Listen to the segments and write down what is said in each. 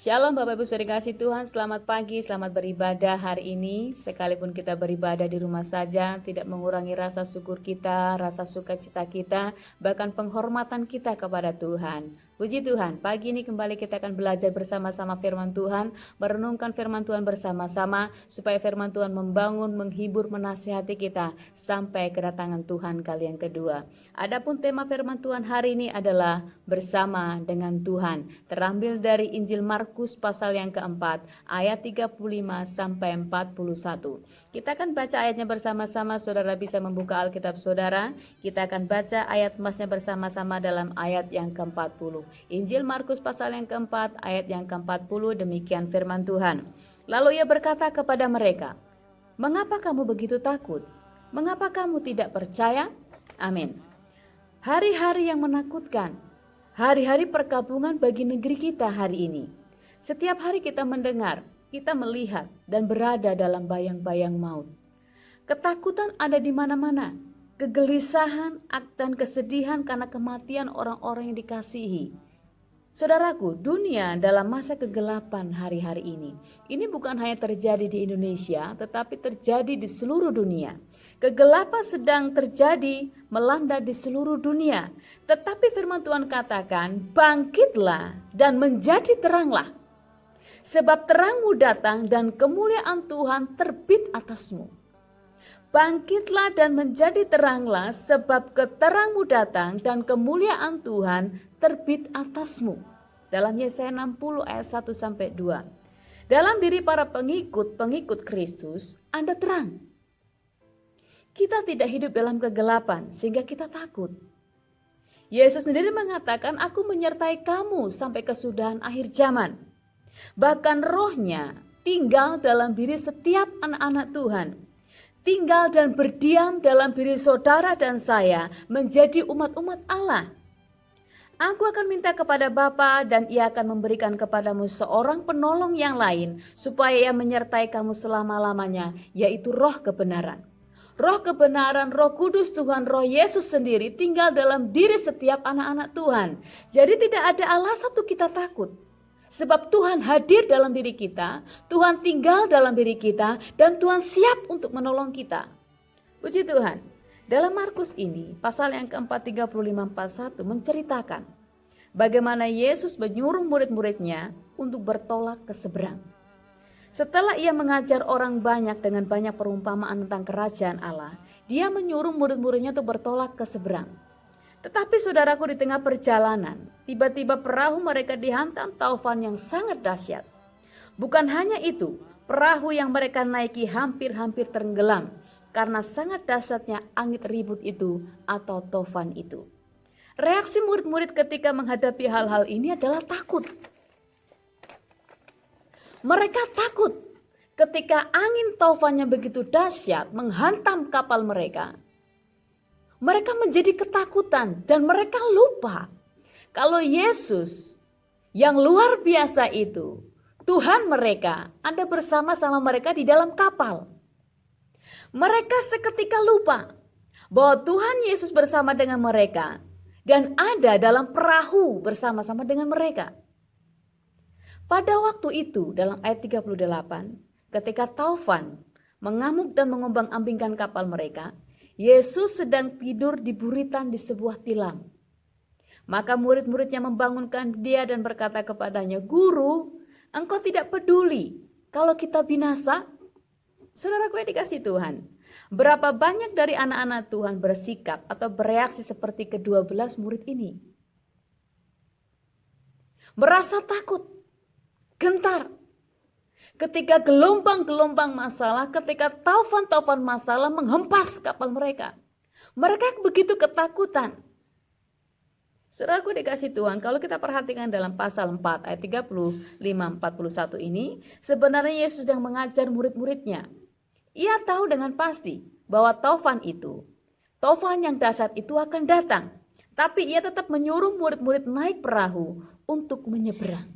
Shalom Bapak Ibu Saudara kasih Tuhan, selamat pagi, selamat beribadah hari ini. Sekalipun kita beribadah di rumah saja, tidak mengurangi rasa syukur kita, rasa sukacita kita, bahkan penghormatan kita kepada Tuhan. Puji Tuhan, pagi ini kembali kita akan belajar bersama-sama firman Tuhan, merenungkan firman Tuhan bersama-sama, supaya firman Tuhan membangun, menghibur, menasihati kita, sampai kedatangan Tuhan kali yang kedua. Adapun tema firman Tuhan hari ini adalah bersama dengan Tuhan, terambil dari Injil Markus pasal yang keempat, ayat 35 sampai 41. Kita akan baca ayatnya bersama-sama, saudara bisa membuka Alkitab saudara. Kita akan baca ayat emasnya bersama-sama dalam ayat yang ke-40. Injil Markus pasal yang keempat, ayat yang ke-40, demikian firman Tuhan. Lalu ia berkata kepada mereka, "Mengapa kamu begitu takut? Mengapa kamu tidak percaya?" Amin. Hari-hari yang menakutkan, hari-hari perkabungan bagi negeri kita hari ini. Setiap hari kita mendengar, kita melihat dan berada dalam bayang-bayang maut. Ketakutan ada di mana-mana, kegelisahan dan kesedihan karena kematian orang-orang yang dikasihi. Saudaraku, dunia dalam masa kegelapan hari-hari ini. Ini bukan hanya terjadi di Indonesia, tetapi terjadi di seluruh dunia. Kegelapan sedang terjadi, melanda di seluruh dunia. Tetapi firman Tuhan katakan, bangkitlah dan menjadi teranglah. Sebab terangmu datang dan kemuliaan Tuhan terbit atasmu. Bangkitlah dan menjadi teranglah, sebab keterangmu datang dan kemuliaan Tuhan terbit atasmu. Dalam Yesaya 60 ayat 1 sampai 2. Dalam diri para pengikut Kristus ada terang. Kita tidak hidup dalam kegelapan sehingga kita takut. Yesus sendiri mengatakan, "Aku menyertai kamu sampai kesudahan akhir zaman." Bahkan rohnya tinggal dalam diri setiap anak-anak Tuhan. Tinggal dan berdiam dalam diri saudara dan saya menjadi umat-umat Allah. Aku akan minta kepada Bapa dan ia akan memberikan kepadamu seorang penolong yang lain supaya ia menyertai kamu selama-lamanya, yaitu roh kebenaran. Roh kebenaran, Roh Kudus Tuhan, Roh Yesus sendiri tinggal dalam diri setiap anak-anak Tuhan. Jadi tidak ada alasan untuk kita takut. Sebab Tuhan hadir dalam diri kita, Tuhan tinggal dalam diri kita, dan Tuhan siap untuk menolong kita. Puji Tuhan. Dalam Markus ini, pasal yang keempat 35-41 menceritakan bagaimana Yesus menyuruh murid-muridnya untuk bertolak ke seberang. Setelah ia mengajar orang banyak dengan banyak perumpamaan tentang kerajaan Allah, dia menyuruh murid-muridnya untuk bertolak ke seberang. Tetapi saudaraku, di tengah perjalanan, tiba-tiba perahu mereka dihantam taufan yang sangat dahsyat. Bukan hanya itu, perahu yang mereka naiki hampir-hampir tenggelam karena sangat dahsyatnya angin ribut itu atau taufan itu. Reaksi murid-murid ketika menghadapi hal-hal ini adalah takut. Mereka takut ketika angin taufannya begitu dahsyat menghantam kapal mereka. Mereka menjadi ketakutan dan mereka lupa kalau Yesus yang luar biasa itu, Tuhan mereka, ada bersama-sama mereka di dalam kapal. Mereka seketika lupa bahwa Tuhan Yesus bersama dengan mereka dan ada dalam perahu bersama-sama dengan mereka. Pada waktu itu dalam ayat 38, ketika taufan mengamuk dan mengombang-ambingkan kapal mereka, Yesus sedang tidur di buritan di sebuah tilam. Maka murid-muridnya membangunkan dia dan berkata kepadanya, "Guru, engkau tidak peduli kalau kita binasa?" Saudaraku yang dikasihi Tuhan, berapa banyak dari anak-anak Tuhan bersikap atau bereaksi seperti ke-12 murid ini? Merasa takut, gentar. Ketika gelombang-gelombang masalah, ketika taufan-taufan masalah menghempas kapal mereka. Mereka begitu ketakutan. Saudaraku dikasih Tuhan, kalau kita perhatikan dalam pasal 4 ayat 35-41 ini, sebenarnya Yesus sedang mengajar murid-muridnya. Ia tahu dengan pasti bahwa taufan yang dahsyat itu akan datang. Tapi ia tetap menyuruh murid-murid naik perahu untuk menyeberang.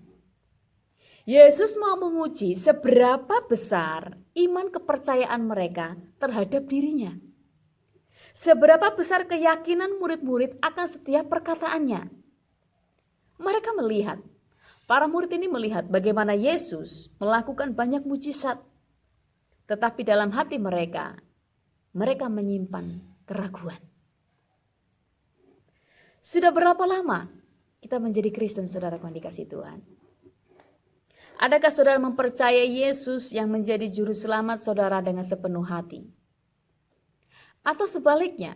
Yesus mau menguji seberapa besar iman kepercayaan mereka terhadap dirinya. Seberapa besar keyakinan murid-murid akan setiap perkataannya. Mereka melihat Para murid ini melihat bagaimana Yesus melakukan banyak mujizat. Tetapi dalam hati mereka menyimpan keraguan. Sudah berapa lama kita menjadi Kristen, saudara yang dikasihi Tuhan? Adakah saudara mempercayai Yesus yang menjadi juru selamat saudara dengan sepenuh hati? Atau sebaliknya,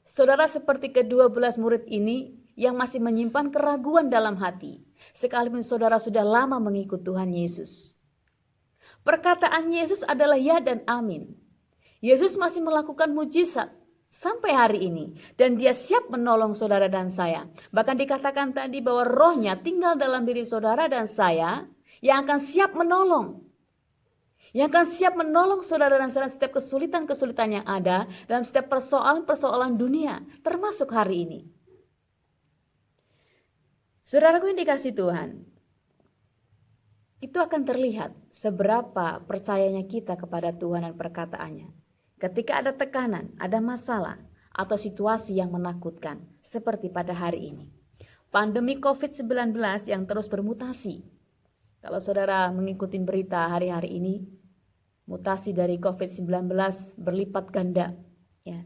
saudara seperti ke-12 murid ini yang masih menyimpan keraguan dalam hati, sekalipun saudara sudah lama mengikut Tuhan Yesus. Perkataan Yesus adalah ya dan amin. Yesus masih melakukan mujizat sampai hari ini, dan dia siap menolong saudara dan saya. Bahkan dikatakan tadi bahwa rohnya tinggal dalam diri saudara dan saya, yang akan siap menolong. Yang akan siap menolong saudara dan saya setiap kesulitan-kesulitan yang ada dalam setiap persoalan-persoalan dunia, termasuk hari ini. Saudaraku yang dikasihi Tuhan, itu akan terlihat seberapa percayanya kita kepada Tuhan dan perkataannya. Ketika ada tekanan, ada masalah, atau situasi yang menakutkan, seperti pada hari ini. Pandemi COVID-19 yang terus bermutasi. Kalau saudara mengikuti berita hari-hari ini, mutasi dari COVID-19 berlipat ganda. Ya.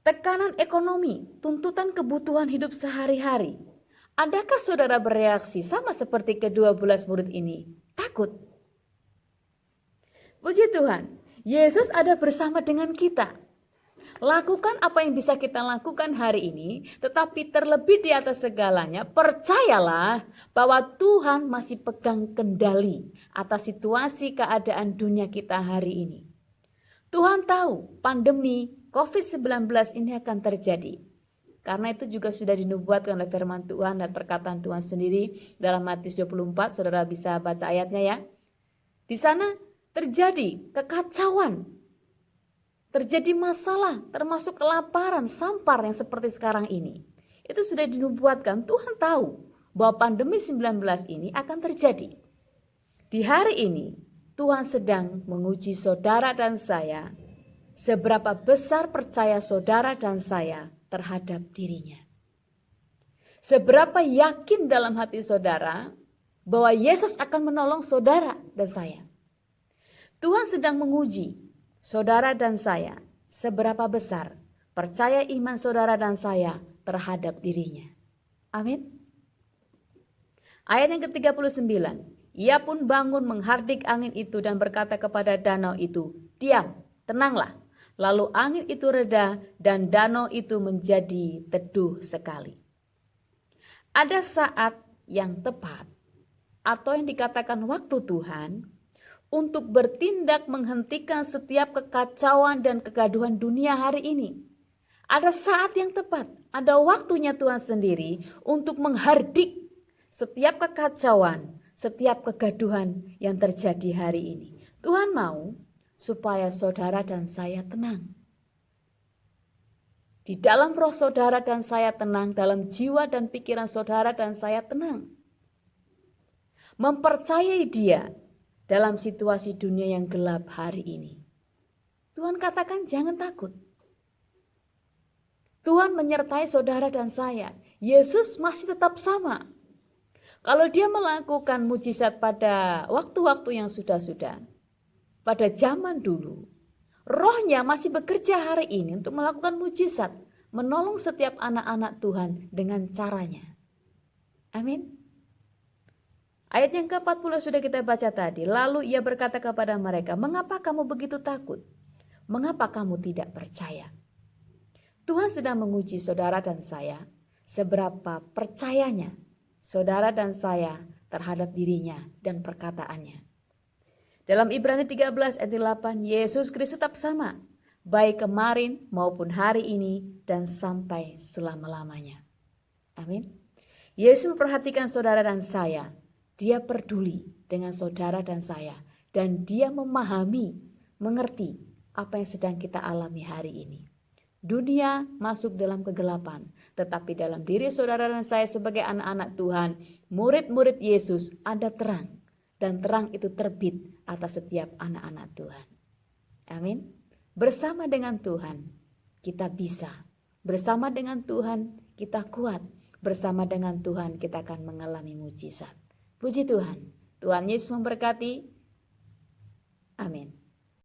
Tekanan ekonomi, tuntutan kebutuhan hidup sehari-hari. Adakah saudara bereaksi sama seperti ke-12 murid ini? Takut. Puji Tuhan, Yesus ada bersama dengan kita. Lakukan apa yang bisa kita lakukan hari ini, tetapi terlebih di atas segalanya, percayalah bahwa Tuhan masih pegang kendali atas situasi keadaan dunia kita hari ini. Tuhan tahu pandemi COVID-19 ini akan terjadi. Karena itu juga sudah dinubuatkan oleh firman Tuhan dan perkataan Tuhan sendiri dalam Matius 24, saudara bisa baca ayatnya ya. Di sana terjadi kekacauan, terjadi masalah, termasuk kelaparan, sampar yang seperti sekarang ini. Itu sudah dinubuatkan, Tuhan tahu bahwa pandemi 19 ini akan terjadi. Di hari ini, Tuhan sedang menguji saudara dan saya, seberapa besar percaya saudara dan saya terhadap dirinya. Seberapa yakin dalam hati saudara bahwa Yesus akan menolong saudara dan saya. Tuhan sedang menguji saudara dan saya, seberapa besar percaya iman saudara dan saya terhadap dirinya. Amin. Ayat yang ke-39. Ia pun bangun menghardik angin itu dan berkata kepada danau itu, diam, tenanglah. Lalu angin itu reda dan danau itu menjadi teduh sekali. Ada saat yang tepat atau yang dikatakan waktu Tuhan untuk bertindak menghentikan setiap kekacauan dan kegaduhan dunia hari ini. Ada saat yang tepat, ada waktunya Tuhan sendiri untuk menghardik setiap kekacauan, setiap kegaduhan yang terjadi hari ini. Tuhan mau supaya saudara dan saya tenang. Di dalam roh saudara dan saya tenang, dalam jiwa dan pikiran saudara dan saya tenang. Mempercayai Dia dalam situasi dunia yang gelap hari ini. Tuhan katakan jangan takut. Tuhan menyertai saudara dan saya. Yesus masih tetap sama. Kalau Dia melakukan mujizat pada waktu-waktu yang sudah-sudah, pada zaman dulu, rohnya masih bekerja hari ini untuk melakukan mujizat, menolong setiap anak-anak Tuhan dengan caranya. Amin. Ayat yang ke-40 sudah kita baca tadi. Lalu ia berkata kepada mereka, mengapa kamu begitu takut? Mengapa kamu tidak percaya? Tuhan sedang menguji saudara dan saya, seberapa percayanya saudara dan saya terhadap dirinya dan perkataannya. Dalam Ibrani 13 ayat 8, Yesus Kristus tetap sama, baik kemarin maupun hari ini dan sampai selama-lamanya. Amin. Yesus memperhatikan saudara dan saya. Dia peduli dengan saudara dan saya. Dan Dia memahami, mengerti apa yang sedang kita alami hari ini. Dunia masuk dalam kegelapan, tetapi dalam diri saudara dan saya sebagai anak-anak Tuhan, murid-murid Yesus ada terang. Dan terang itu terbit atas setiap anak-anak Tuhan. Amin. Bersama dengan Tuhan kita bisa. Bersama dengan Tuhan kita kuat. bersama dengan Tuhan kita akan mengalami mujizat. Puji Tuhan. Tuhan Yesus memberkati. Amin.